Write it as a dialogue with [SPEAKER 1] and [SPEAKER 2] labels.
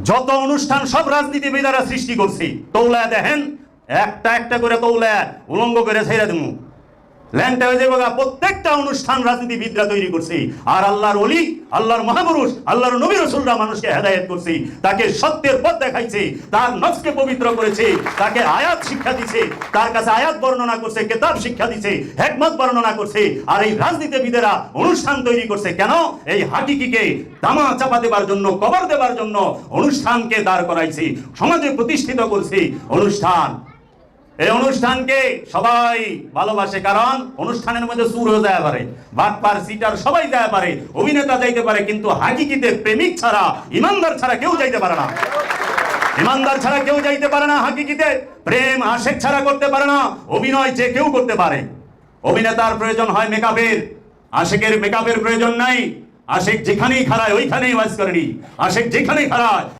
[SPEAKER 1] যত অনুষ্ঠান সব রাজনীতিবিদেরা সৃষ্টি করছে। তৌলা দেখেন, একটা একটা করে তৌলা উলঙ্গ করে ছেড়ে দেবো, ল্যাংটা হয়ে যাবে। প্রত্যেকটা অনুষ্ঠান রাজনীতিবিদরা তৈরি করছে। আর আল্লাহর ওলি, আল্লাহর মহাপুরুষ, আল্লাহর নবী রাসূলরা মানুষকে হেদায়েত করছে, তাকে সত্যের পথ দেখাইছে, তার নফসকে পবিত্র করেছে, তাকে আয়াত শিক্ষা দিছে, তার কাছে আয়াত বর্ণনা করছে, কিতাব শিক্ষা দিছে, হিকমত বর্ণনা করছে। আর এই রাজনীতিবিদেরা অনুষ্ঠান তৈরি করছে কেন? এই হাকিকিকে দামা চাপা দেবার জন্য, কবর দেবার জন্য অনুষ্ঠানকে দাঁড় করাইছে, সমাজে প্রতিষ্ঠিত করছে অনুষ্ঠান। এই অনুষ্ঠানকে সবাই ভালোবাসে, কারণ অনুষ্ঠানের মধ্যে সুর হয়ে যায় পারে, বাটপার সিটার সবাই যায় পারে, অভিনেতা যাইতে পারে, কিন্তু হাকিকিতে প্রেমিক ছাড়া, ইমানদার ছাড়া কেউ যাইতে পারে না। ইমানদার ছাড়া কেউ যাইতে পারে না হাকিকিতে। প্রেম আশেক ছাড়া করতে পারে না। অভিনয় যে কেউ করতে পারে। অভিনেতার প্রয়োজন হয় মেকআপের, আশেকের মেকআপের প্রয়োজন নাই। আশেক যেখানেই খাড়ায় ওইখানেই ওয়াজ করেনি, আশেক যেখানেই খাড়ায়